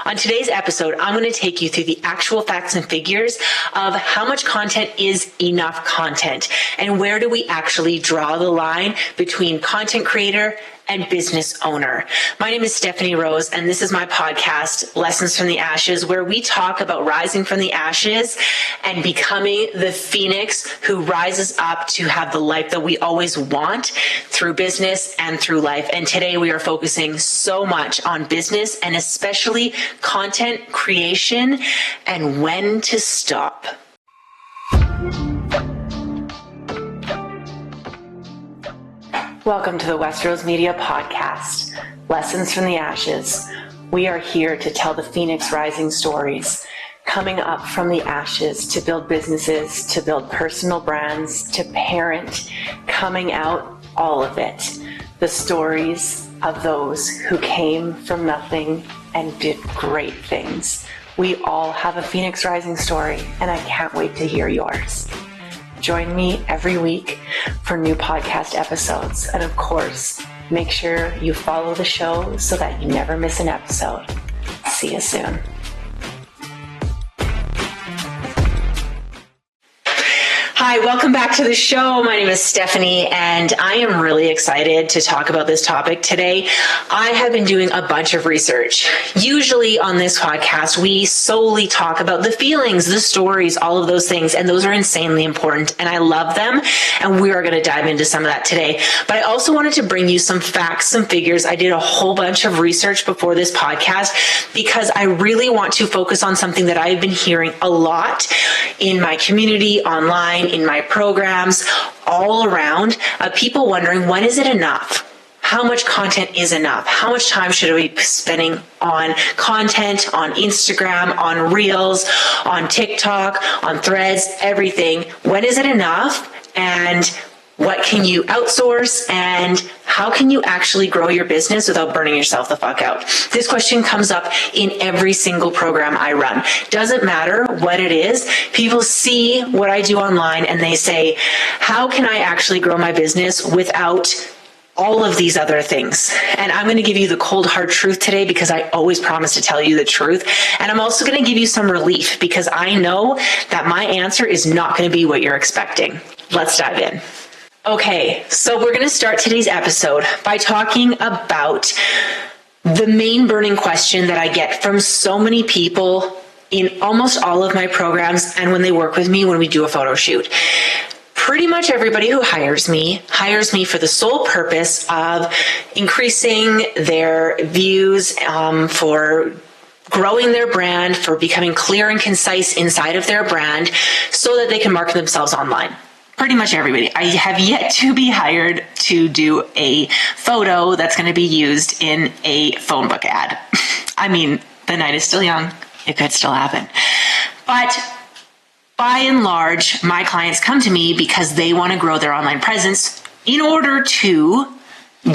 On today's episode, I'm going to take you through the actual facts and figures of how much content is enough content and where do we actually draw the line between content creator and business owner. My name is Stephanie Rose, and this is my podcast, Lessons from the Ashes, where we talk about rising from the ashes and becoming the phoenix who rises up to have the life that we always want through business and through life. And today we are focusing so much on business and especially content creation and when to stop. Welcome to the Westrose Media Podcast, Lessons from the Ashes. We are here to tell the Phoenix Rising stories, coming up from the ashes to build businesses, to build personal brands, to parent, coming out, all of it. The stories of those who came from nothing and did great things. We all have a Phoenix Rising story, and I can't wait to hear yours. Join me every week for new podcast episodes. And of course, make sure you follow the show so that you never miss an episode. See you soon. Hi, welcome back to the show. My name is Stephanie, and I am really excited to talk about this topic today. I have been doing a bunch of research. Usually on this podcast, we solely talk about the feelings, the stories, all of those things, and those are insanely important, and I love them, and we are going to dive into some of that today. But I also wanted to bring you some facts, some figures. I did a whole bunch of research before this podcast because I really want to focus on something that I've been hearing a lot in my community, online, in my programs, all around, people wondering, when is it enough? How much content is enough? How much time should we be spending on content, on Instagram, on Reels, on TikTok, on Threads, everything? When is it enough? And what can you outsource? And how can you actually grow your business without burning yourself the fuck out? This question comes up in every single program I run. Doesn't matter what it is. People see what I do online and they say, how can I actually grow my business without all of these other things? And I'm going to give you the cold hard truth today because I always promise to tell you the truth. And I'm also going to give you some relief because I know that my answer is not going to be what you're expecting. Let's dive in. Okay, so we're going to start today's episode by talking about the main burning question that I get from so many people in almost all of my programs and when they work with me when we do a photo shoot. Pretty much everybody who hires me for the sole purpose of increasing their views, for growing their brand, for becoming clear and concise inside of their brand so that they can market themselves online. Pretty much everybody. I have yet to be hired to do a photo that's going to be used in a phone book ad. I mean, the night is still young. It could still happen. But by and large, my clients come to me because they want to grow their online presence in order to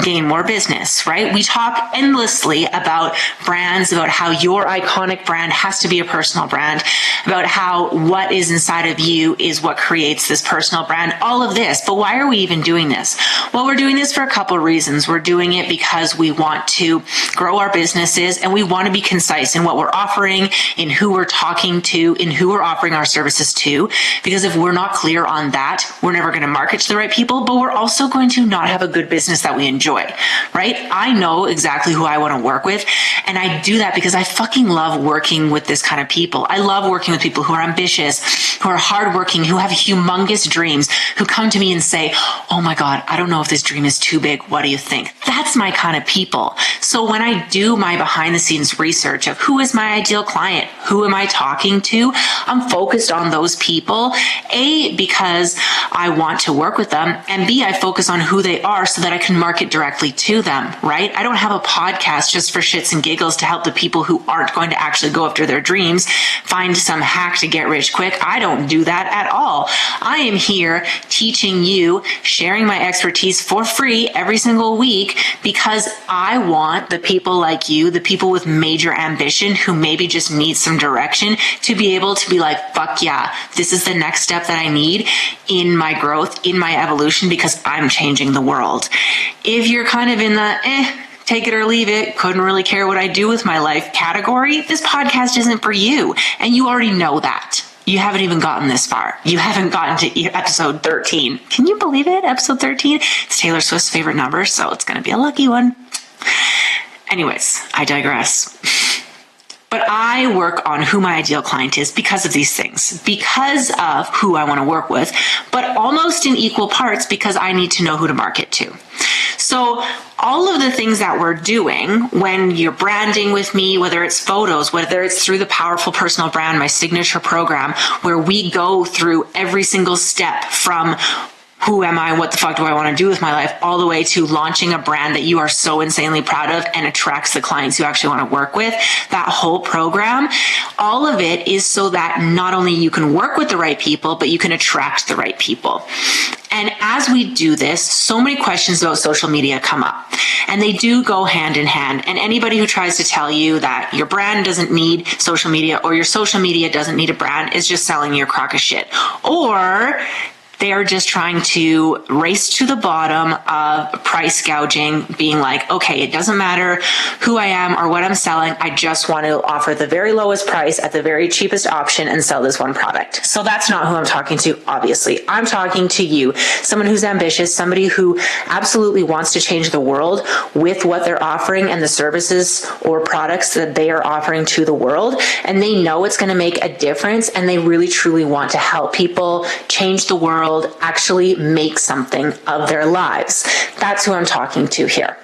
gain more business, right? We talk endlessly about brands, about how your iconic brand has to be a personal brand, about how what is inside of you is what creates this personal brand, all of this. But why are we even doing this? Well, we're doing this for a couple of reasons. We're doing it because we want to grow our businesses and we want to be concise in what we're offering, in who we're talking to, in who we're offering our services to. Because if we're not clear on that, we're never going to market to the right people, but we're also going to not have a good business that we enjoy, right? I know exactly who I want to work with. And I do that because I fucking love working with this kind of people. I love working with people who are ambitious, who are hardworking, who have humongous dreams, who come to me and say, oh my God, I don't know if this dream is too big. What do you think? That's my kind of people. So when I do my behind the scenes research of who is my ideal client, who am I talking to, I'm focused on those people. A, because I want to work with them, and B, I focus on who they are so that I can market directly to them, right? I don't have a podcast just for shits and giggles to help the people who aren't going to actually go after their dreams find some hack to get rich quick. I don't do that at all. I am here teaching you, sharing my expertise for free every single week because I want the people like you, the people with major ambition who maybe just need some direction, to be able to be like, fuck yeah, this is the next step that I need in my growth, in my evolution, because I'm changing the world. If you're kind of in the take it or leave it, couldn't really care what I do with my life category, this podcast isn't for you. And you already know that. You haven't even gotten this far. You haven't gotten to episode 13. Can you believe it? Episode 13? It's Taylor Swift's favorite number, so it's going to be a lucky one. Anyways, I digress. But I work on who my ideal client is because of these things, because of who I want to work with, but almost in equal parts because I need to know who to market to. So all of the things that we're doing when you're branding with me, whether it's photos, whether it's through the Powerful Personal Brand, my signature program, where we go through every single step from who am I, what the fuck do I want to do with my life, all the way to launching a brand that you are so insanely proud of and attracts the clients you actually want to work with, that whole program, all of it is so that not only you can work with the right people, but you can attract the right people. And as we do this, so many questions about social media come up, and they do go hand in hand. And anybody who tries to tell you that your brand doesn't need social media or your social media doesn't need a brand is just selling you a crock of shit. Or they are just trying to race to the bottom of price gouging, being like, okay, it doesn't matter who I am or what I'm selling. I just want to offer the very lowest price at the very cheapest option and sell this one product. So that's not who I'm talking to, obviously. I'm talking to you, someone who's ambitious, somebody who absolutely wants to change the world with what they're offering and the services or products that they are offering to the world. And they know it's going to make a difference, and they really, truly want to help people change the world, actually make something of their lives. That's who I'm talking to here.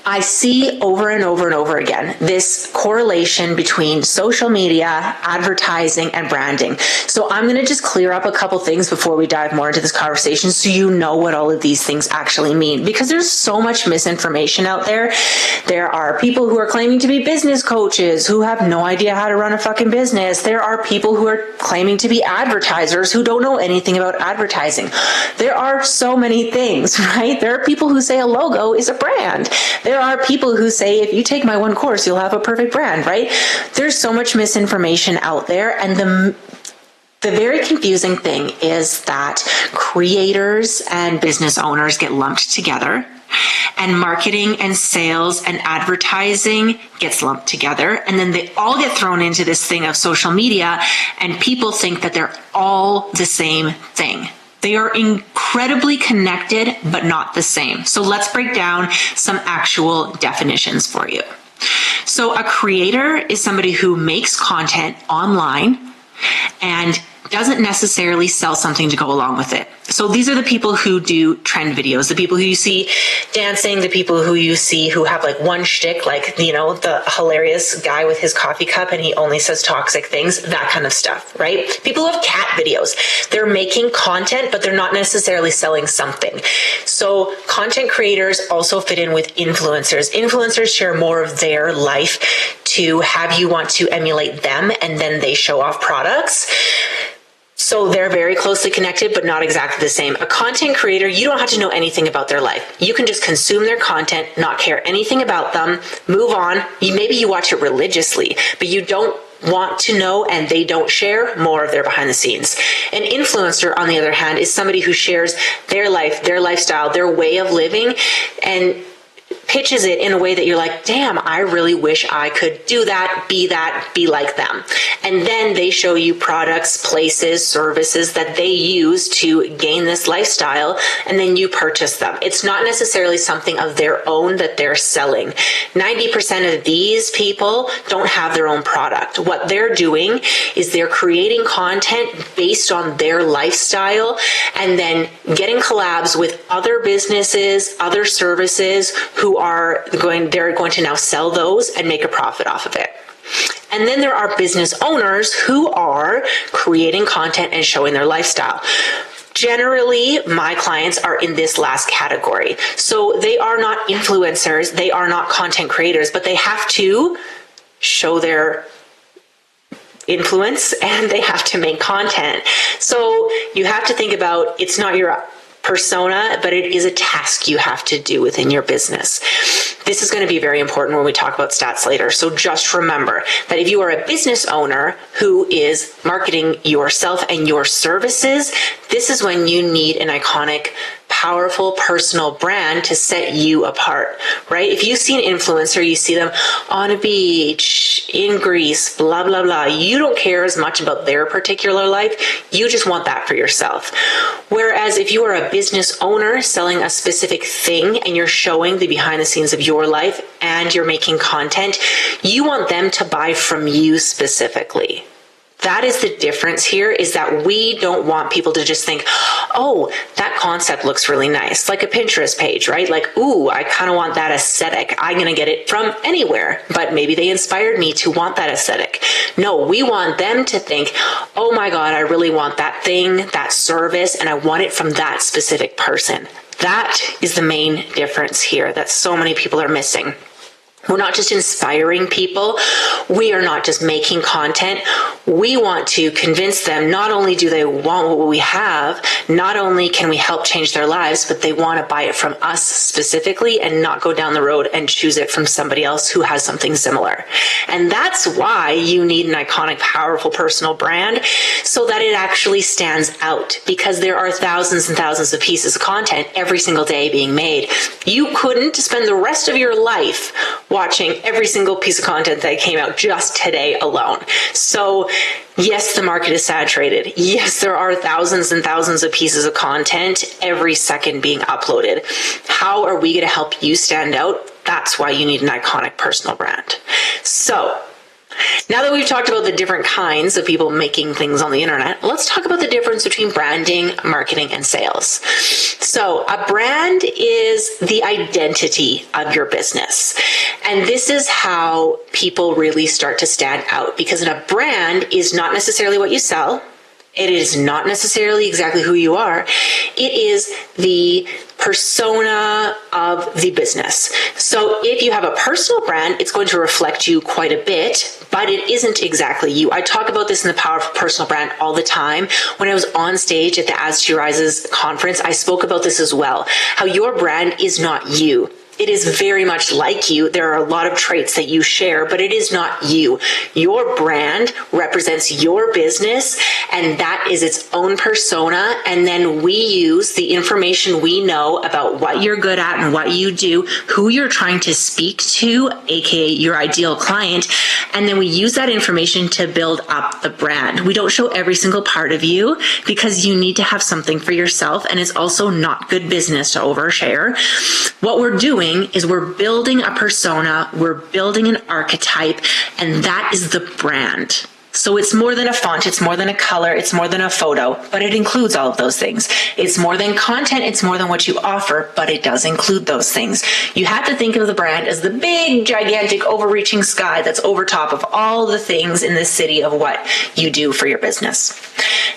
I see over and over and over again this correlation between social media, advertising, and branding. So I'm going to just clear up a couple things before we dive more into this conversation so you know what all of these things actually mean, because there's so much misinformation out there. There are people who are claiming to be business coaches who have no idea how to run a fucking business. There are people who are claiming to be advertisers who don't know anything about advertising. There are so many things, right? There are people who say a logo is a brand. There are people who say, if you take my one course, you'll have a perfect brand, right? There's so much misinformation out there. And the very confusing thing is that creators and business owners get lumped together, and marketing and sales and advertising gets lumped together. And then they all get thrown into this thing of social media, and people think that they're all the same thing. They are incredibly connected, but not the same. So let's break down some actual definitions for you. So a creator is somebody who makes content online and doesn't necessarily sell something to go along with it. So these are the people who do trend videos, the people who you see dancing, the people who you see who have like one shtick, like, you know, the hilarious guy with his coffee cup and he only says toxic things, that kind of stuff, right? People who have cat videos, they're making content, but they're not necessarily selling something. So content creators also fit in with influencers. Influencers share more of their life to have you want to emulate them, and then they show off products. So they're very closely connected, but not exactly the same. A content creator, you don't have to know anything about their life. You can just consume their content, not care anything about them, move on. Maybe you watch it religiously, but you don't want to know, and they don't share more of their behind the scenes. An influencer, on the other hand, is somebody who shares their life, their lifestyle, their way of living, and pitches it in a way that you're like, damn, I really wish I could do that, be like them. And then they show you products, places, services that they use to gain this lifestyle, and then you purchase them. It's not necessarily something of their own that they're selling. 90% of these people don't have their own product. What they're doing is they're creating content based on their lifestyle and then getting collabs with other businesses, other services who they're going to now sell those and make a profit off of it. And then there are business owners who are creating content and showing their lifestyle. Generally, my clients are in this last category. So they are not influencers, they are not content creators, but they have to show their influence and they have to make content. So you have to think about, it's not your persona, but it is a task you have to do within your business. This is going to be very important when we talk about stats later. So just remember that if you are a business owner who is marketing yourself and your services, this is when you need an iconic, powerful personal brand to set you apart, right? If you see an influencer, you see them on a beach, in Greece, blah, blah, blah. You don't care as much about their particular life. You just want that for yourself. Whereas if you are a business owner selling a specific thing and you're showing the behind the scenes of your life and you're making content, you want them to buy from you specifically. That is the difference here, is that we don't want people to just think, oh, that concept looks really nice, like a Pinterest page, right? Like, ooh, I kind of want that aesthetic. I'm going to get it from anywhere, but maybe they inspired me to want that aesthetic. No, we want them to think, oh my God, I really want that thing, that service, and I want it from that specific person. That is the main difference here that so many people are missing. We're not just inspiring people. We are not just making content. We want to convince them not only do they want what we have, not only can we help change their lives, but they want to buy it from us specifically and not go down the road and choose it from somebody else who has something similar. And that's why you need an iconic, powerful personal brand, so that it actually stands out, because there are thousands and thousands of pieces of content every single day being made. You couldn't spend the rest of your life watching every single piece of content that came out just today alone. So yes, the market is saturated. Yes, there are thousands and thousands of pieces of content every second being uploaded. How are we going to help you stand out? That's why you need an iconic personal brand. So now that we've talked about the different kinds of people making things on the internet, let's talk about the difference between branding, marketing, and sales. So a brand is the identity of your business. And this is how people really start to stand out, because a brand is not necessarily what you sell. It is not necessarily exactly who you are. It is the persona of the business. So if you have a personal brand, it's going to reflect you quite a bit, but it isn't exactly you. I talk about this in the Powerful Personal Brand all the time. When I was on stage at the As She Rises conference, I spoke about this as well, how your brand is not you. It is very much like you. There are a lot of traits that you share, but it is not you. Your brand represents your business, and that is its own persona. And then we use the information we know about what you're good at and what you do, who you're trying to speak to, aka your ideal client. And then we use that information to build up the brand. We don't show every single part of you, because you need to have something for yourself. And it's also not good business to overshare. What we're doing is we're building a persona, we're building an archetype, and that is the brand. So it's more than a font, it's more than a color, it's more than a photo, but it includes all of those things. It's more than content, it's more than what you offer, but it does include those things. You have to think of the brand as the big, gigantic, overreaching sky that's over top of all the things in the city of what you do for your business.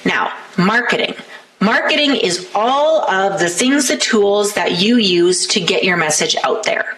Now, marketing. Marketing is all of the things, the tools that you use to get your message out there.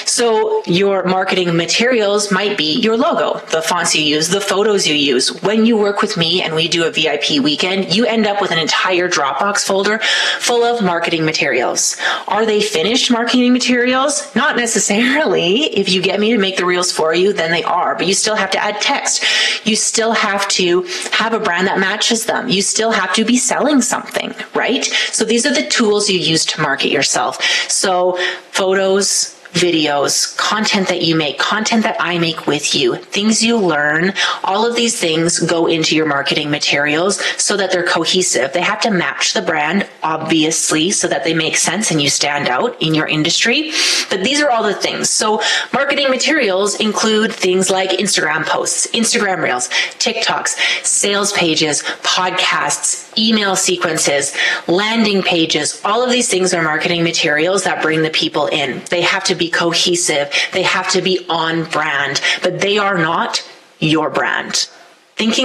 So your marketing materials might be your logo, the fonts you use, the photos you use. When you work with me and we do a VIP weekend, you end up with an entire Dropbox folder full of marketing materials. Are they finished marketing materials? Not necessarily. If you get me to make the reels for you, then they are, but you still have to add text. You still have to have a brand that matches them. You still have to be selling something, right? So these are the tools you use to market yourself. So photos, videos, content that you make, content that I make with you, things you learn, all of these things go into your marketing materials so that they're cohesive. They have to match the brand, obviously, so that they make sense and you stand out in your industry. But these are all the things. So marketing materials include things like Instagram posts, Instagram reels, TikToks, sales pages, podcasts, email sequences, landing pages. All of these things are marketing materials that bring the people in. They have to be cohesive. They have to be on brand, but they are not your brand. Think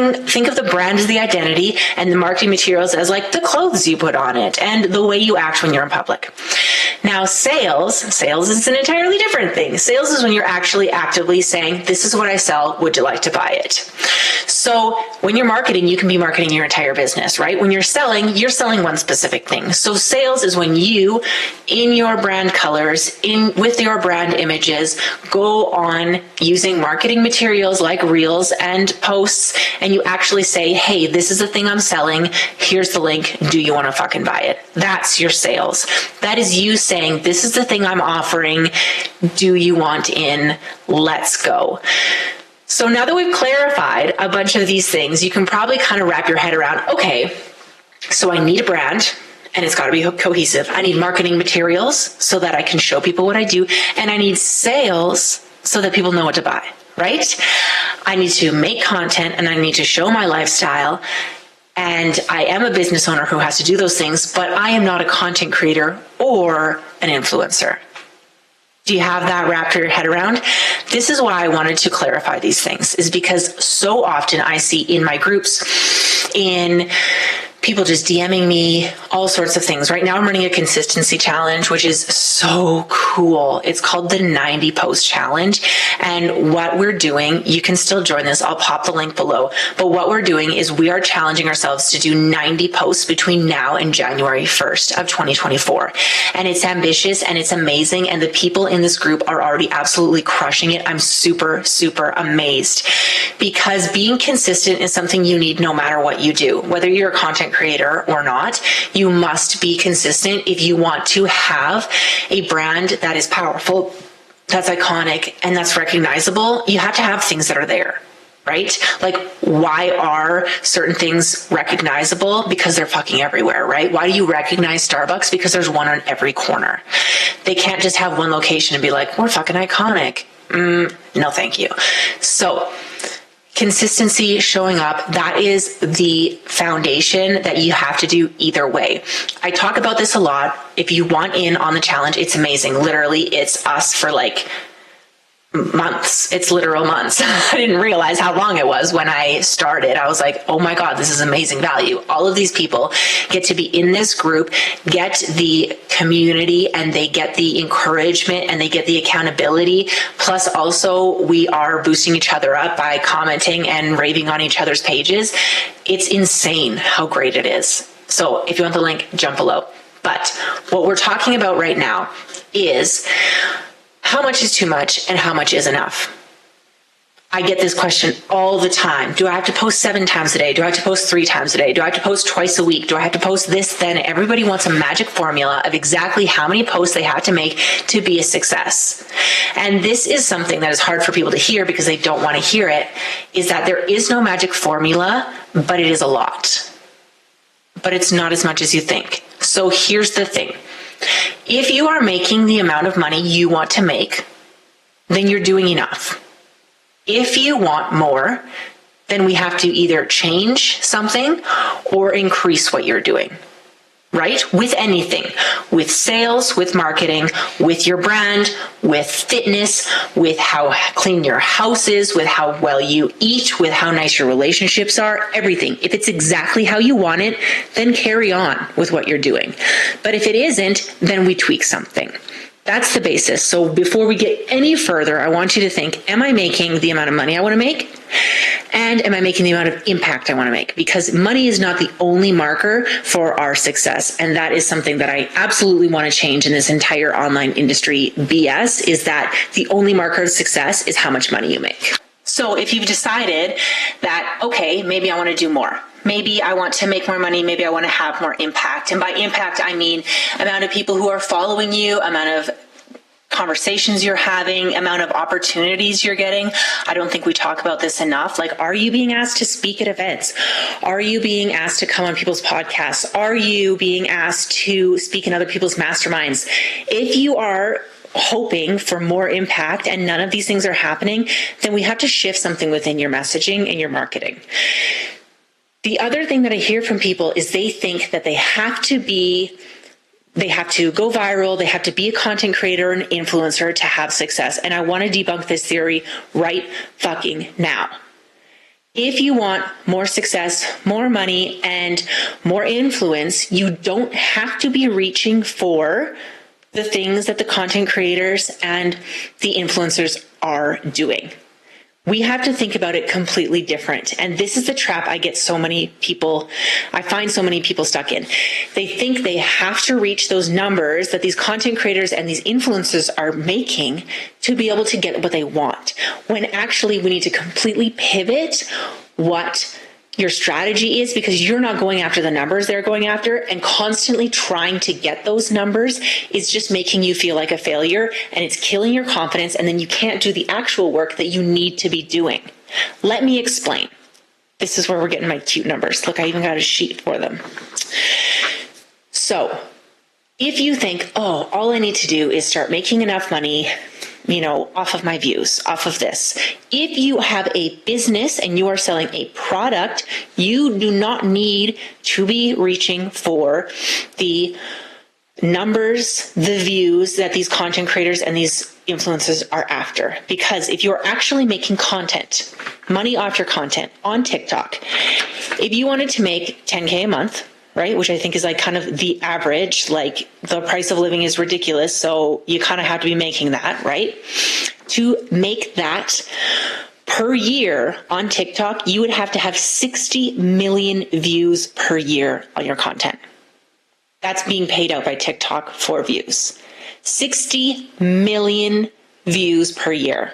of the brand as the identity and the marketing materials as like the clothes you put on it and the way you act when you're in public. Now, sales is an entirely different thing. Sales is when you're actually actively saying, this is what I sell. Would you like to buy it? So when you're marketing, you can be marketing your entire business, right? When you're selling one specific thing. So sales is when you, in your brand colors, with your brand images, go on using marketing materials like reels and posts, and you actually say, hey, this is the thing I'm selling. Here's the link. Do you want to fucking buy it? That's your sales. That is you saying, this is the thing I'm offering. Do you want in? Let's go. So now that we've clarified a bunch of these things, you can probably kind of wrap your head around, okay, so I need a brand and it's got to be cohesive. I need marketing materials so that I can show people what I do. And I need sales so that people know what to buy, right? I need to make content and I need to show my lifestyle. And I am a business owner who has to do those things, but I am not a content creator or an influencer. Do you have that wrapped your head around? This is why I wanted to clarify these things, is because so often I see in my groups, in people just DMing me, all sorts of things. Right now I'm running a consistency challenge, which is so cool. It's called the 90 post challenge. And what we're doing, you can still join this. I'll pop the link below. But what we're doing is we are challenging ourselves to do 90 posts between now and January 1st of 2024. And it's ambitious and it's amazing. And the people in this group are already absolutely crushing it. I'm super, super amazed, because being consistent is something you need no matter what you do. Whether you're a content creator or not, you must be consistent if you want to have a brand that is powerful, that's iconic, and that's recognizable. You have to have things that are there, right? Like, why are certain things recognizable? Because they're fucking everywhere, right? Why do you recognize Starbucks? Because there's one on every corner. They can't just have one location and be like, we're fucking iconic. No, thank you. So consistency, showing up, that is the foundation that you have to do either way. I talk about this a lot. If you want in on the challenge, it's amazing. Literally, it's us for like months. It's literal months. I didn't realize how long it was when I started. I was like, oh my God, this is amazing value. All of these people get to be in this group, get the community, and they get the encouragement and they get the accountability. Plus also we are boosting each other up by commenting and raving on each other's pages. It's insane how great it is. So if you want the link, jump below. But what we're talking about right now is how much is too much and how much is enough? I get this question all the time. Do I have to post 7 times a day? Do I have to post 3 times a day? Do I have to post twice a week? Do I have to post this, then? Everybody wants a magic formula of exactly how many posts they have to make to be a success. And this is something that is hard for people to hear because they don't want to hear it, is that there is no magic formula, but it is a lot. But it's not as much as you think. So here's the thing. If you are making the amount of money you want to make, then you're doing enough. If you want more, then we have to either change something or increase what you're doing, right? With anything, with sales, with marketing, with your brand, with fitness, with how clean your house is, with how well you eat, with how nice your relationships are, everything. If it's exactly how you want it, then carry on with what you're doing. But if it isn't, then we tweak something. That's the basis. So before we get any further, I want you to think, am I making the amount of money I want to make? And am I making the amount of impact I want to make? Because money is not the only marker for our success. And that is something that I absolutely want to change in this entire online industry BS, is that the only marker of success is how much money you make. So if you've decided that, okay, maybe I want to do more. Maybe I want to make more money. Maybe I want to have more impact. And by impact, I mean amount of people who are following you, amount of conversations you're having, amount of opportunities you're getting. I don't think we talk about this enough. Like, are you being asked to speak at events? Are you being asked to come on people's podcasts? Are you being asked to speak in other people's masterminds? If you are hoping for more impact and none of these things are happening, then we have to shift something within your messaging and your marketing. The other thing that I hear from people is they think that they have to go viral, they have to be a content creator and influencer to have success. And I want to debunk this theory right fucking now. If you want more success, more money, and more influence, you don't have to be reaching for the things that the content creators and the influencers are doing. We have to think about it completely different. And this is the trap I find so many people stuck in. They think they have to reach those numbers that these content creators and these influencers are making to be able to get what they want. When actually we need to completely pivot what your strategy is, because you're not going after the numbers they're going after, and constantly trying to get those numbers is just making you feel like a failure, and it's killing your confidence, and then you can't do the actual work that you need to be doing. Let me explain. This is where we're getting my cute numbers. Look, I even got a sheet for them. So if you think, oh, all I need to do is start making enough money, off of my views, off of this. If you have a business and you are selling a product, you do not need to be reaching for the numbers, the views that these content creators and these influencers are after. Because if you're actually making content, money off your content on TikTok, if you wanted to make 10K a month, right, which I think is like kind of the average, like the price of living is ridiculous, so you kind of have to be making that, right? To make that per year on TikTok, you would have to have 60 million views per year on your content. That's being paid out by TikTok for views. 60 million views per year.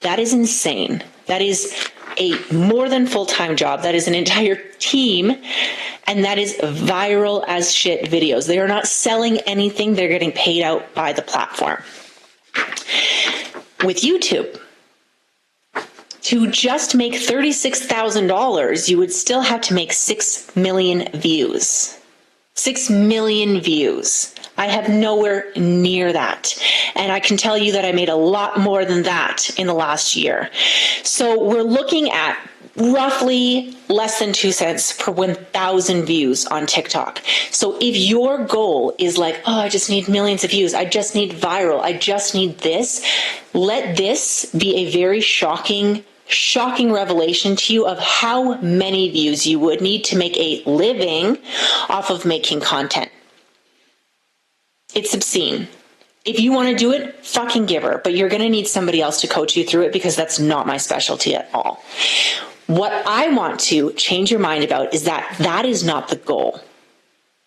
That is insane. That is a more than full-time job. That is an entire team. And that is viral as shit videos. They are not selling anything. They're getting paid out by the platform. With YouTube, to just make $36,000, you would still have to make 6 million views. 6 million views. I have nowhere near that. And I can tell you that I made a lot more than that in the last year. So we're looking at roughly less than 2 cents per 1,000 views on TikTok. So if your goal is like, oh, I just need millions of views, I just need viral, I just need this, let this be a very shocking revelation to you of how many views you would need to make a living off of making content. It's obscene. If you want to do it, fucking give her, but you're going to need somebody else to coach you through it, because that's not my specialty at all. What I want to change your mind about is that is not the goal,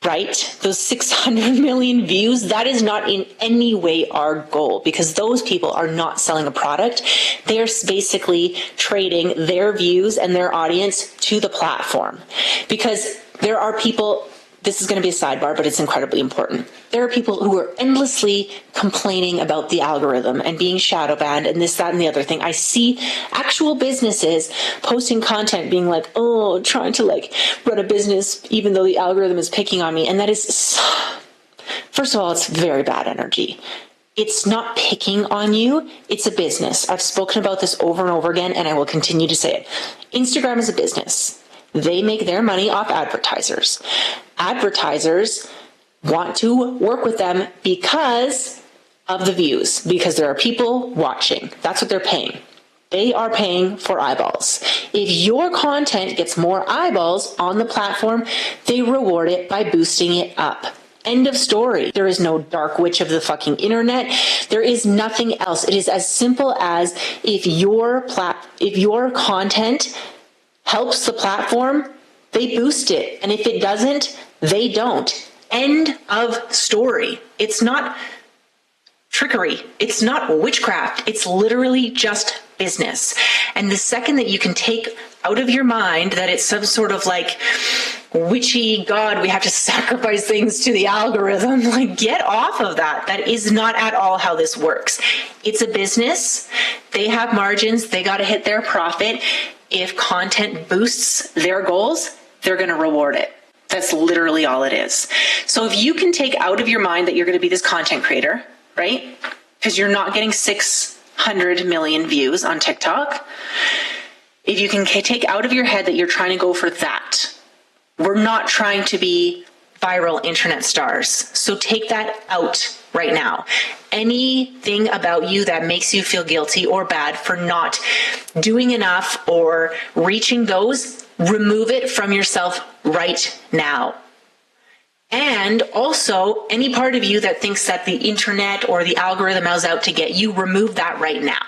right? Those 600 million views, that is not in any way our goal, because those people are not selling a product. They're basically trading their views and their audience to the platform, because there are people. This is going to be a sidebar, but it's incredibly important. There are people who are endlessly complaining about the algorithm and being shadow banned and this, that, and the other thing. I see actual businesses posting content being like, oh, trying to run a business even though the algorithm is picking on me. And that is, first of all, it's very bad energy. It's not picking on you. It's a business. I've spoken about this over and over again, and I will continue to say it. Instagram is a business. They make their money off advertisers. Advertisers want to work with them because of the views, because there are people watching. That's what they're paying. They are paying for eyeballs. If your content gets more eyeballs on the platform, they reward it by boosting it up. End of story. There is no dark witch of the fucking internet. There is nothing else. It is as simple as if your content helps the platform, they boost it. And if it doesn't, they don't. End of story. It's not trickery. It's not witchcraft. It's literally just business. And the second that you can take out of your mind that it's some sort of witchy God, we have to sacrifice things to the algorithm, get off of that. That is not at all how this works. It's a business. They have margins. They got to hit their profit. If content boosts their goals, they're going to reward it. That's literally all it is. So if you can take out of your mind that you're going to be this content creator, right? Because you're not getting 600 million views on TikTok. If you can take out of your head that you're trying to go for that, we're not trying to be viral internet stars. So take that out right now. Anything about you that makes you feel guilty or bad for not doing enough or reaching those, remove it from yourself right now. And also, any part of you that thinks that the internet or the algorithm is out to get you, remove that right now.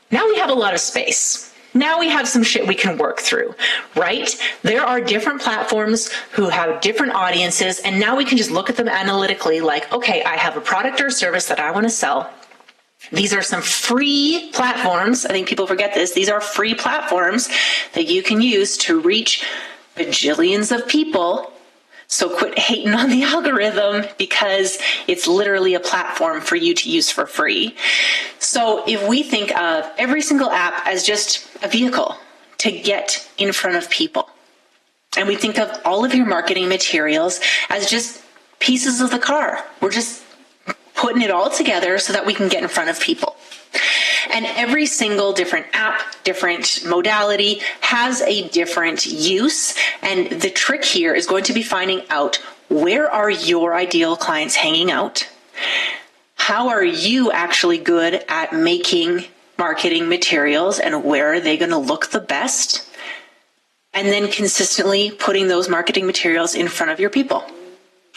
Now we have have a lot of space. Now we have some shit we can work through, right? There are different platforms who have different audiences, and now we can just look at them analytically like, okay, I have a product or service that I want to sell. These are some free platforms. I think people forget this. These are free platforms that you can use to reach bajillions of people. So quit hating on the algorithm, because it's literally a platform for you to use for free. So if we think of every single app as just a vehicle to get in front of people, and we think of all of your marketing materials as just pieces of the car, we're just putting it all together so that we can get in front of people. And every single different app, different modality has a different use. And the trick here is going to be finding out, where are your ideal clients hanging out? How are you actually good at making marketing materials, and where are they going to look the best? And then consistently putting those marketing materials in front of your people.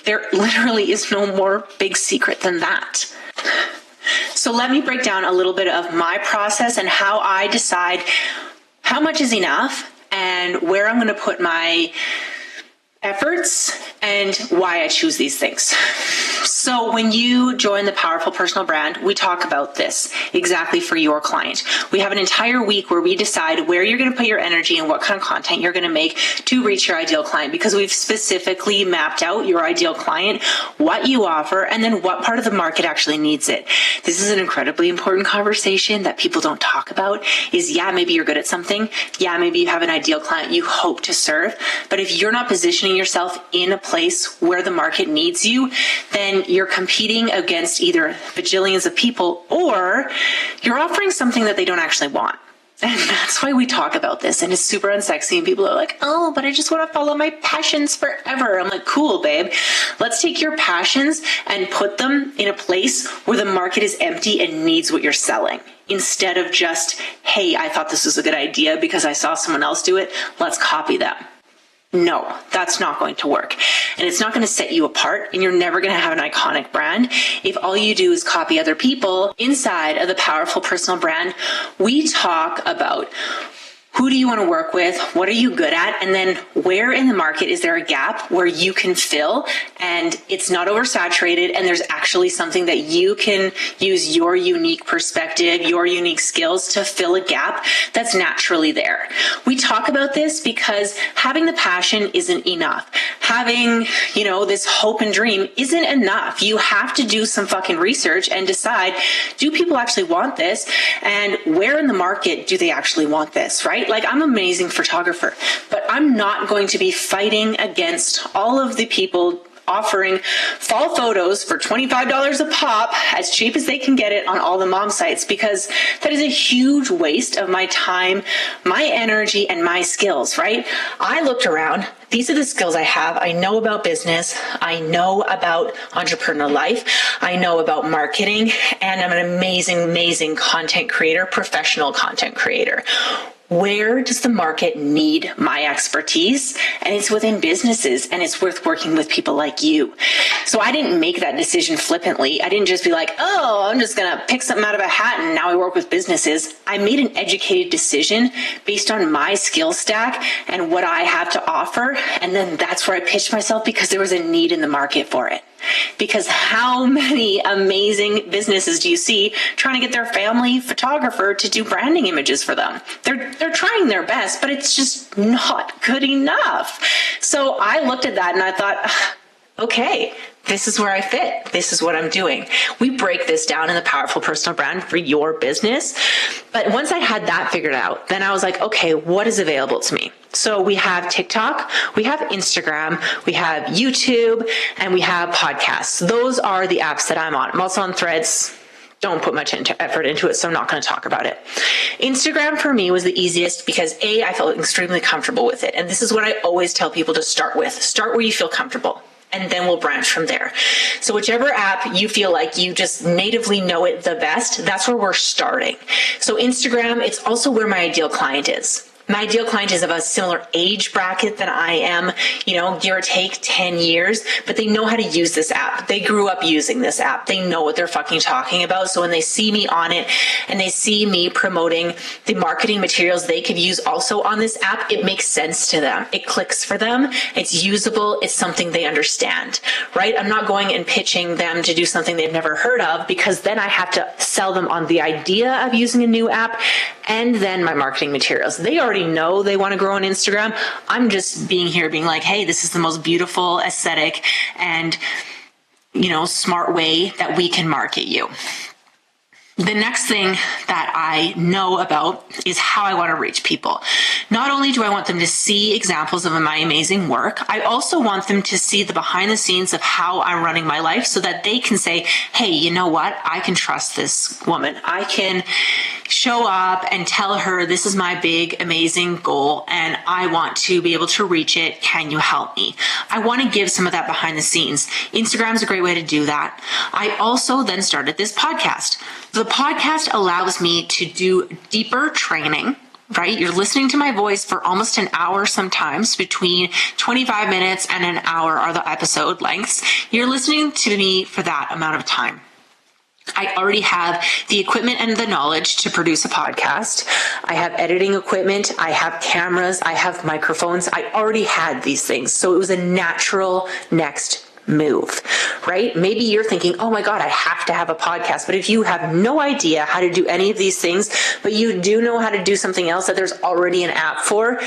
There literally is no more big secret than that. So let me break down a little bit of my process and how I decide how much is enough and where I'm going to put my efforts and why I choose these things. So when you join the Powerful Personal Brand, we talk about this exactly for your client. We have an entire week where we decide where you're going to put your energy and what kind of content you're going to make to reach your ideal client, because we've specifically mapped out your ideal client, what you offer, and then what part of the market actually needs it. This is an incredibly important conversation that people don't talk about. Is, yeah, maybe you're good at something. Yeah, maybe you have an ideal client you hope to serve. But if you're not positioning yourself in a place where the market needs you, then you're competing against either bajillions of people, or you're offering something that they don't actually want. And that's why we talk about this. And it's super unsexy. And people are like, oh, but I just want to follow my passions forever. I'm like, cool, babe. Let's take your passions and put them in a place where the market is empty and needs what you're selling. Instead of just, hey, I thought this was a good idea because I saw someone else do it. Let's copy them. No, that's not going to work. And it's not going to set you apart, and you're never going to have an iconic brand if all you do is copy other people. Inside of the Powerful Personal Brand, we talk about who do you want to work with? What are you good at? And then where in the market is there a gap where you can fill and it's not oversaturated, and there's actually something that you can use your unique perspective, your unique skills to fill a gap that's naturally there. We talk about this because having the passion isn't enough. Having, this hope and dream isn't enough. You have to do some fucking research and decide, do people actually want this? And where in the market do they actually want this, right? Like, I'm an amazing photographer, but I'm not going to be fighting against all of the people offering fall photos for $25 a pop, as cheap as they can get it on all the mom sites, because that is a huge waste of my time, my energy, and my skills, right? I looked around. These are the skills I have. I know about business. I know about entrepreneurial life. I know about marketing, and I'm an amazing content creator, professional content creator. Where does the market need my expertise? And it's within businesses, and it's worth working with people like you. So I didn't make that decision flippantly. I didn't just be like, oh, I'm just going to pick something out of a hat and now I work with businesses. I made an educated decision based on my skill stack and what I have to offer. And then that's where I pitched myself, because there was a need in the market for it. Because how many amazing businesses do you see trying to get their family photographer to do branding images for them? They're trying their best, but it's just not good enough. So I looked at that and I thought, okay, this is where I fit. This is what I'm doing. We break this down in the Powerful Personal Brand for your business. But once I had that figured out, then I was like, okay, what is available to me? So we have TikTok, we have Instagram, we have YouTube, and we have podcasts. Those are the apps that I'm on. I'm also on Threads. Don't put much effort into it, so I'm not going to talk about it. Instagram for me was the easiest because I felt extremely comfortable with it. And this is what I always tell people to start with. Start where you feel comfortable, and then we'll branch from there. So whichever app you feel like you just natively know it the best, that's where we're starting. So Instagram, it's also where my ideal client is. My ideal client is of a similar age bracket than I am, give or take 10 years, but they know how to use this app. They grew up using this app. They know what they're fucking talking about. So when they see me on it and they see me promoting the marketing materials they could use also on this app, it makes sense to them. It clicks for them. It's usable. It's something they understand, right? I'm not going and pitching them to do something they've never heard of, because then I have to sell them on the idea of using a new app and then my marketing materials. They already know they want to grow on Instagram. I'm just being like, hey, this is the most beautiful, aesthetic, and smart way that we can market you. The next thing that I know about is how I want to reach people. Not only do I want them to see examples of my amazing work, I also want them to see the behind the scenes of how I'm running my life, so that they can say, hey, you know what? I can trust this woman. I can show up and tell her this is my big, amazing goal and I want to be able to reach it. Can you help me? I want to give some of that behind the scenes. Instagram is a great way to do that. I also then started this podcast. The podcast allows me to do deeper training, right? You're listening to my voice for almost an hour, sometimes between 25 minutes and an hour are the episode lengths. You're listening to me for that amount of time. I already have the equipment and the knowledge to produce a podcast. I have editing equipment. I have cameras. I have microphones. I already had these things. So it was a natural next move, right? Maybe you're thinking, oh my God, I have to have a podcast. But if you have no idea how to do any of these things, but you do know how to do something else that there's already an app for,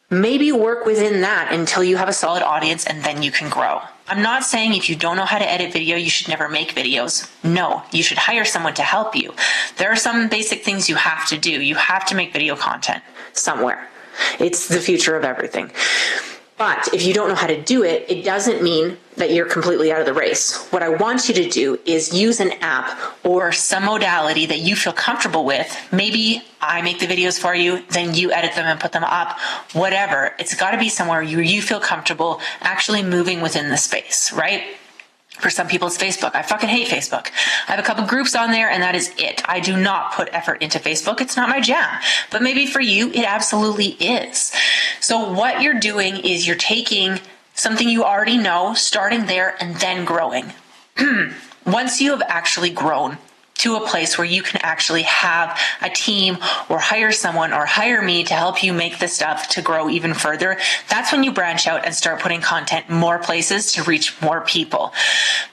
maybe work within that until you have a solid audience, and then you can grow. I'm not saying if you don't know how to edit video, you should never make videos. No, you should hire someone to help you. There are some basic things you have to do. You have to make video content somewhere. It's the future of everything. But if you don't know how to do it, it doesn't mean that you're completely out of the race. What I want you to do is use an app or some modality that you feel comfortable with. Maybe I make the videos for you, then you edit them and put them up, whatever. It's got to be somewhere you feel comfortable actually moving within the space, right? For some people, it's Facebook. I fucking hate Facebook. I have a couple groups on there and that is it. I do not put effort into Facebook. It's not my jam. But maybe for you, it absolutely is. So what you're doing is you're taking something you already know, starting there and then growing. Once you have actually grown to a place where you can actually have a team or hire someone or hire me to help you make the stuff to grow even further, that's when you branch out and start putting content more places to reach more people.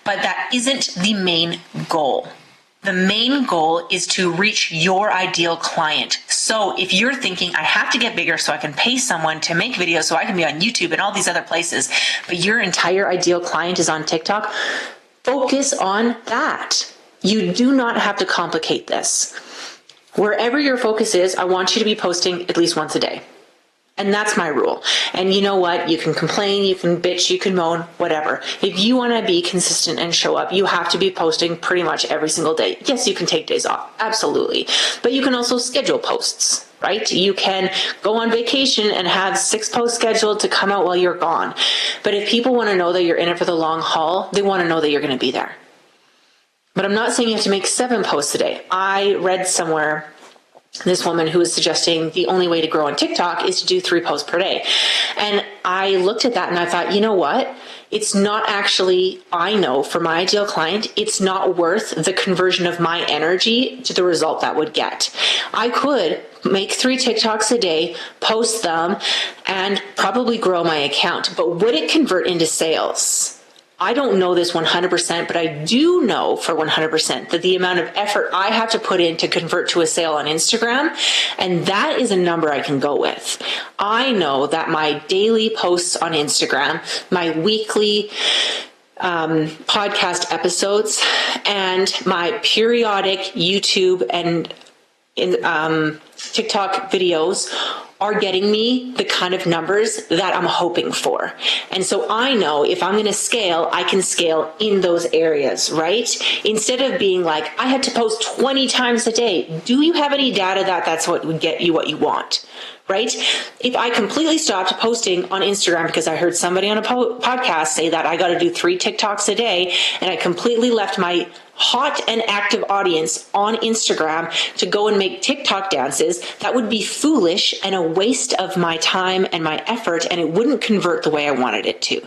But that isn't the main goal. The main goal is to reach your ideal client. So if you're thinking, I have to get bigger so I can pay someone to make videos so I can be on YouTube and all these other places, but your entire ideal client is on TikTok, focus on that. You do not have to complicate this. Wherever your focus is, I want you to be posting at least once a day. And that's my rule. And you know what? You can complain, you can bitch, you can moan, whatever. If you want to be consistent and show up, you have to be posting pretty much every single day. Yes, you can take days off. Absolutely. But you can also schedule posts, right? You can go on vacation and have 6 posts scheduled to come out while you're gone. But if people want to know that you're in it for the long haul, they want to know that you're going to be there. But I'm not saying you have to make 7 posts a day. I read somewhere this woman who was suggesting the only way to grow on TikTok is to do 3 posts per day. And I looked at that and I thought, you know what? It's not actually, I know for my ideal client, it's not worth the conversion of my energy to the result that would get. I could make 3 TikToks a day, post them, and probably grow my account. But would it convert into sales? I don't know this 100%, but I do know for 100% that the amount of effort I have to put in to convert to a sale on Instagram, and that is a number I can go with. I know that my daily posts on Instagram, my weekly podcast episodes, and my periodic YouTube and TikTok videos are getting me the kind of numbers that I'm hoping for. And so I know if I'm going to scale, I can scale in those areas, right? Instead of being like, I had to post 20 times a day. Do you have any data that that's what would get you what you want? Right? If I completely stopped posting on Instagram because I heard somebody on a podcast say that I got to do 3 TikToks a day, and I completely left my hot and active audience on Instagram to go and make TikTok dances, that would be foolish and a waste of my time and my effort, and it wouldn't convert the way I wanted it to.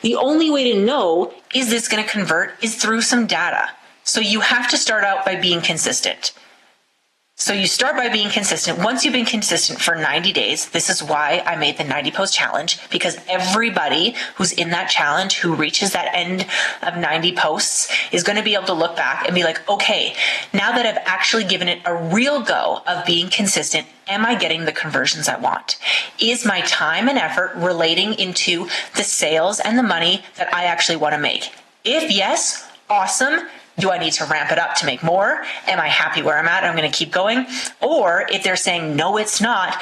The only way to know, is this going to convert, is through some data. So you have to start out by being consistent. So you start by being consistent. Once you've been consistent for 90 days, this is why I made the 90 post challenge, because everybody who's in that challenge who reaches that end of 90 posts is going to be able to look back and be like, okay, now that I've actually given it a real go of being consistent, am I getting the conversions I want? Is my time and effort relating into the sales and the money that I actually want to make? If yes, awesome. Do I need to ramp it up to make more? Am I happy where I'm at? I'm going to keep going. Or if they're saying, no, it's not,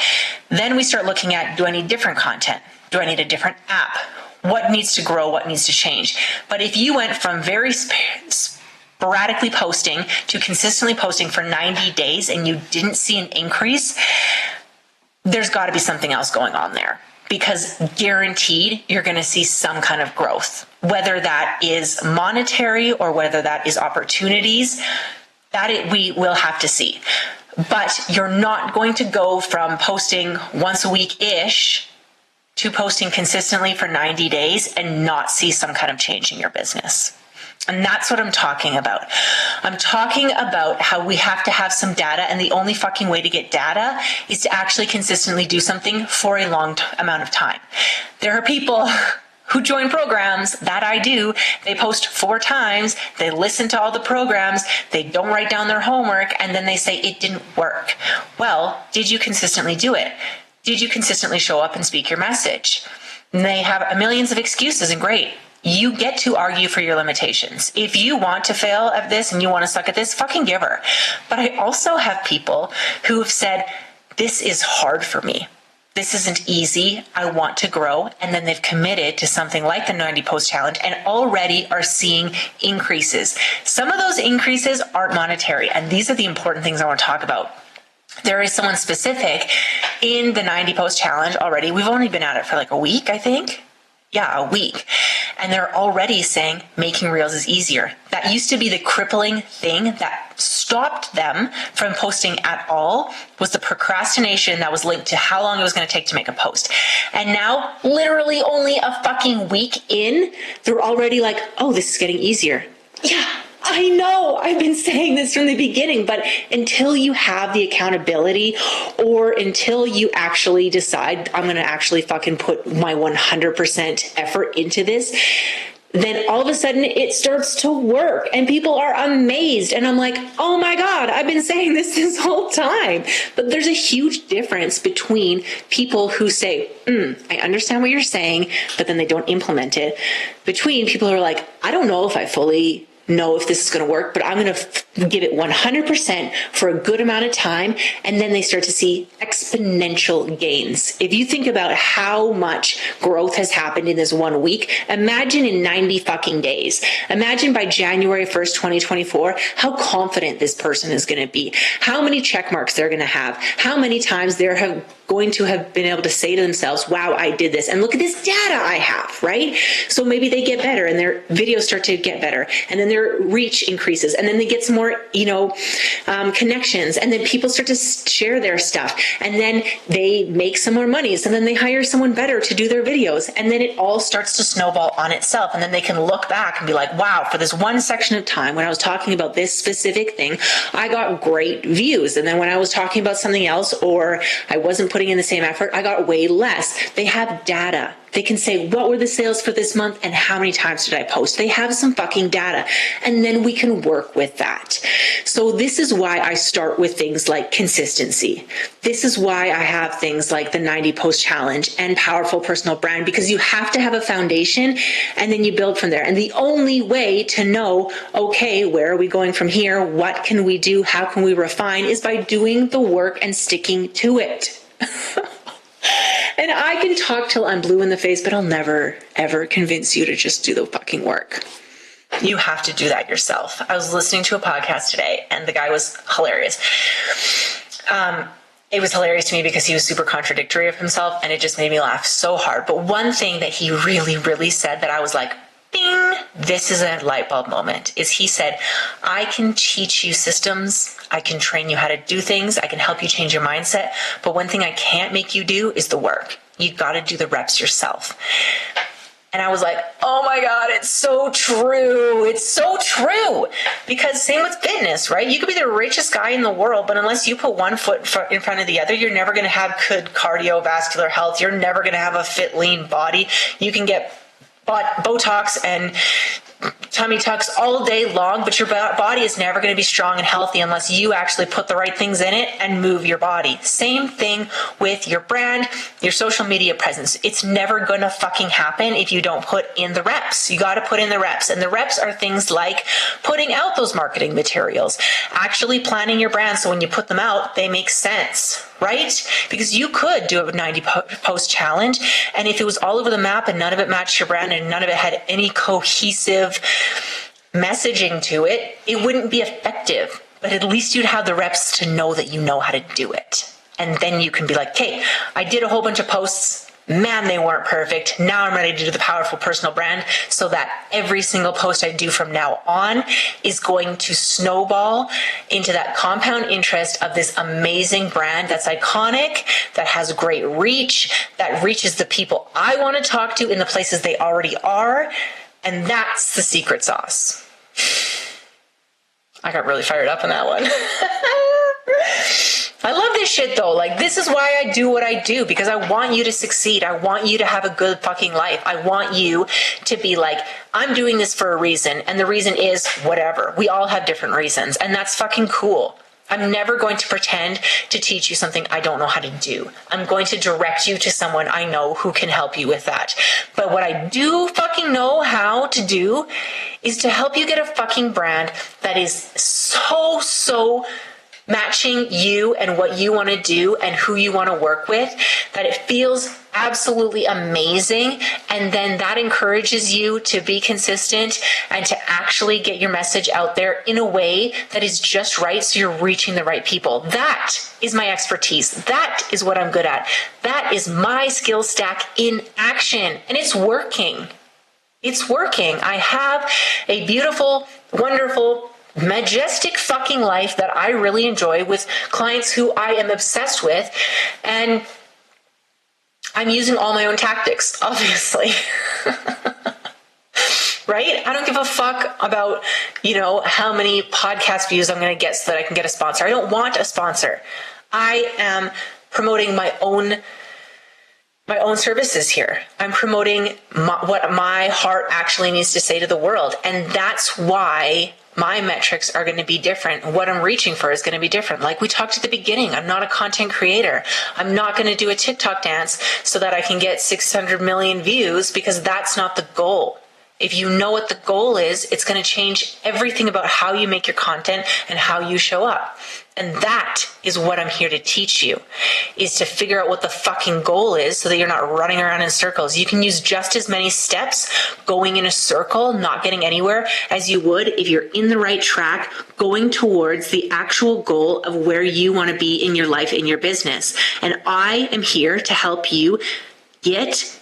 then we start looking at, do I need different content? Do I need a different app? What needs to grow? What needs to change? But if you went from very sporadically posting to consistently posting for 90 days and you didn't see an increase, there's got to be something else going on there. Because guaranteed you're going to see some kind of growth, whether that is monetary or whether that is opportunities, we will have to see. But you're not going to go from posting once a week-ish to posting consistently for 90 days and not see some kind of change in your business. And that's what I'm talking about. I'm talking about how we have to have some data, and the only fucking way to get data is to actually consistently do something for a long amount of time. There are people who join programs that I do. They post 4 times, they listen to all the programs, they don't write down their homework, and then they say it didn't work. Well, did you consistently do it? Did you consistently show up and speak your message? And they have millions of excuses, and great. You get to argue for your limitations. If you want to fail at this and you want to suck at this, fucking give her. But I also have people who have said, this is hard for me. This isn't easy. I want to grow. And then they've committed to something like the 90 post challenge and already are seeing increases. Some of those increases aren't monetary. And these are the important things I want to talk about. There is someone specific in the 90 post challenge already. We've only been at it for like a week, I think. Yeah, a week. And they're already saying making reels is easier. That used to be the crippling thing that stopped them from posting at all, was the procrastination that was linked to how long it was going to take to make a post. And now, literally only a fucking week in, they're already like, oh, this is getting easier. Yeah, I know. I've been saying this from the beginning, but until you have the accountability, or until you actually decide I'm going to actually fucking put my 100% effort into this, then all of a sudden it starts to work and people are amazed. And I'm like, oh my God, I've been saying this whole time. But there's a huge difference between people who say, I understand what you're saying, but then they don't implement it, between people who are like, I don't know if I fully know if this is going to work, but I'm going to give it 100% for a good amount of time. And then they start to see exponential gains. If you think about how much growth has happened in this 1 week, imagine in 90 fucking days. Imagine by January 1st, 2024, how confident this person is going to be, how many check marks they're going to have, how many times they're going to have been able to say to themselves, wow, I did this. And look at this data I have, right? So maybe they get better and their videos start to get better. And then their reach increases. And then they get some more, connections. And then people start to share their stuff. And then they make some more money. So then they hire someone better to do their videos. And then it all starts to snowball on itself. And then they can look back and be like, wow, for this one section of time when I was talking about this specific thing, I got great views. And then when I was talking about something else, or I wasn't putting in the same effort, I got way less. They have data. They can say, what were the sales for this month and how many times did I post? They have some fucking data, and then we can work with that. So this is why I start with things like consistency. This is why I have things like the 90 post challenge and powerful personal brand, because you have to have a foundation and then you build from there. And the only way to know, okay, where are we going from here? What can we do? How can we refine? Is by doing the work and sticking to it. And I can talk till I'm blue in the face, but I'll never, ever convince you to just do the fucking work. You have to do that yourself. I was listening to a podcast today, and the guy was hilarious. It was hilarious to me because he was super contradictory of himself, and it just made me laugh so hard. But one thing that he really, really said that I was like, ding, this is a light bulb moment, is he said, I can teach you systems. I can train you how to do things. I can help you change your mindset. But one thing I can't make you do is the work. You got to do the reps yourself. And I was like, oh my God, it's so true. It's so true. Because same with fitness, right? You could be the richest guy in the world, but unless you put one foot in front of the other, you're never going to have good cardiovascular health. You're never going to have a fit, lean body. You can get Botox and tummy tucks all day long, but your body is never going to be strong and healthy unless you actually put the right things in it and move your body. Same thing with your brand, your social media presence. It's never going to fucking happen if you don't put in the reps. You got to put in the reps. And the reps are things like putting out those marketing materials, actually planning your brand so when you put them out, they make sense, right? Because you could do a 90 post challenge, and if it was all over the map and none of it matched your brand and none of it had any cohesive messaging to it, it wouldn't be effective. But at least you'd have the reps to know that you know how to do it. And then you can be like, okay, I did a whole bunch of posts. Man, they weren't perfect. Now I'm ready to do the powerful personal brand so that every single post I do from now on is going to snowball into that compound interest of this amazing brand that's iconic, that has great reach, that reaches the people I want to talk to in the places they already are. And that's the secret sauce. I got really fired up on that one. I love this shit though. Like, this is why I do what I do, because I want you to succeed. I want you to have a good fucking life. I want you to be like, I'm doing this for a reason. And the reason is whatever. We all have different reasons, and that's fucking cool. I'm never going to pretend to teach you something I don't know how to do. I'm going to direct you to someone I know who can help you with that. But what I do fucking know how to do is to help you get a fucking brand that is so matching you and what you want to do and who you want to work with, that it feels absolutely amazing. And then that encourages you to be consistent and to actually get your message out there in a way that is just right, so you're reaching the right people. That is my expertise. That is what I'm good at. That is my skill stack in action. And it's working. It's working. I have a beautiful, wonderful, majestic fucking life that I really enjoy with clients who I am obsessed with. And I'm using all my own tactics, obviously. Right? I don't give a fuck about, how many podcast views I'm going to get so that I can get a sponsor. I don't want a sponsor. I am promoting my own services here. I'm promoting what my heart actually needs to say to the world. And that's why my metrics are going to be different. What I'm reaching for is going to be different. Like we talked at the beginning, I'm not a content creator. I'm not going to do a TikTok dance so that I can get 600 million views, because that's not the goal. If you know what the goal is, it's going to change everything about how you make your content and how you show up. And that is what I'm here to teach you, is to figure out what the fucking goal is so that you're not running around in circles. You can use just as many steps going in a circle, not getting anywhere, as you would if you're in the right track, going towards the actual goal of where you want to be in your life, in your business. And I am here to help you get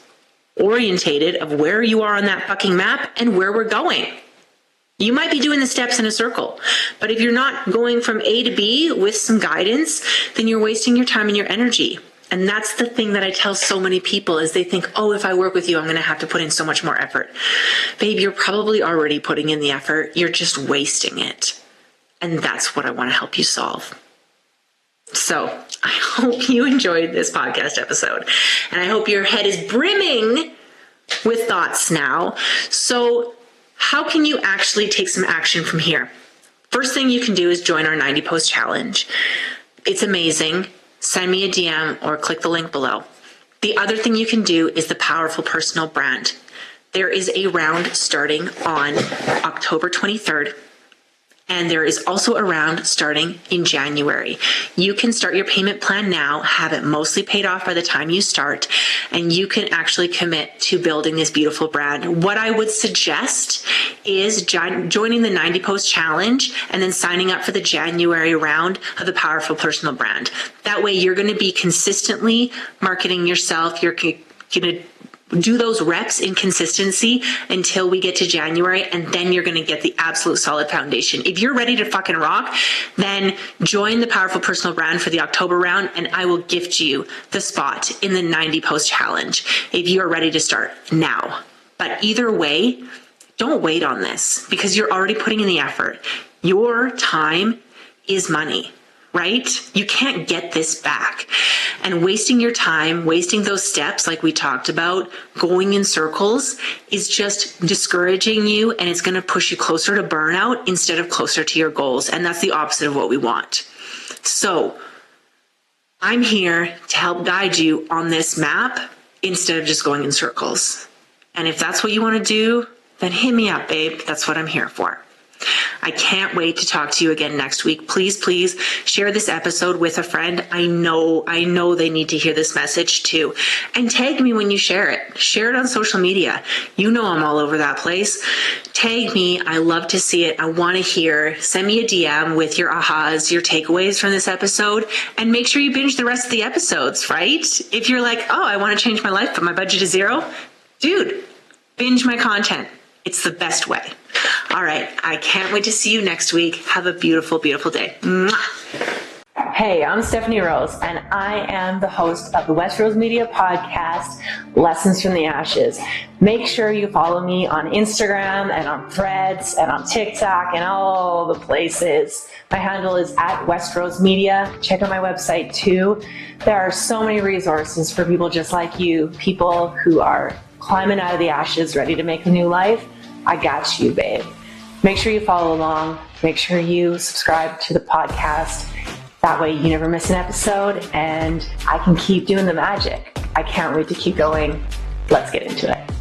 orientated of where you are on that fucking map and where we're going. You might be doing the steps in a circle, but if you're not going from A to B with some guidance, then you're wasting your time and your energy. And that's the thing that I tell so many people, is they think, oh, if I work with you, I'm going to have to put in so much more effort. Babe, you're probably already putting in the effort. You're just wasting it. And that's what I want to help you solve. So I hope you enjoyed this podcast episode, and I hope your head is brimming with thoughts now. So how can you actually take some action from here? First thing you can do is join our 90 post challenge. It's amazing. Send me a DM or click the link below. The other thing you can do is the powerful personal brand. There is a round starting on October 23rd. And there is also a round starting in January. You can start your payment plan now, have it mostly paid off by the time you start, and you can actually commit to building this beautiful brand. What I would suggest is joining the 90 Post Challenge and then signing up for the January round of the Powerful Personal Brand. That way you're going to be consistently marketing yourself. You're going to do those reps in consistency until we get to January, and then you're going to get the absolute solid foundation. If you're ready to fucking rock, then join the Powerful Personal Brand for the October round, and I will gift you the spot in the 90 post challenge if you are ready to start now. But either way, don't wait on this because you're already putting in the effort. Your time is money, right? You can't get this back. And wasting your time, wasting those steps like we talked about, going in circles is just discouraging you, and it's going to push you closer to burnout instead of closer to your goals. And that's the opposite of what we want. So I'm here to help guide you on this map instead of just going in circles. And if that's what you want to do, then hit me up, babe. That's what I'm here for. I can't wait to talk to you again next week. Please, please share this episode with a friend. I know they need to hear this message too. And tag me when you share it. Share it on social media. You know I'm all over that place. Tag me. I love to see it. I want to hear. Send me a DM with your ahas, your takeaways from this episode, and make sure you binge the rest of the episodes, right? If you're like, oh, I want to change my life, but my budget is zero, dude, binge my content. It's the best way. All right. I can't wait to see you next week. Have a beautiful, beautiful day. Mwah. Hey, I'm Stephanie Rose, and I am the host of the West Rose Media podcast, Lessons from the Ashes. Make sure you follow me on Instagram and on Threads and on TikTok and all the places. My handle is @WestRoseMedia. Check out my website too. There are so many resources for people just like you, people who are climbing out of the ashes, ready to make a new life. I got you, babe. Make sure you follow along. Make sure you subscribe to the podcast. That way you never miss an episode, and I can keep doing the magic. I can't wait to keep going. Let's get into it.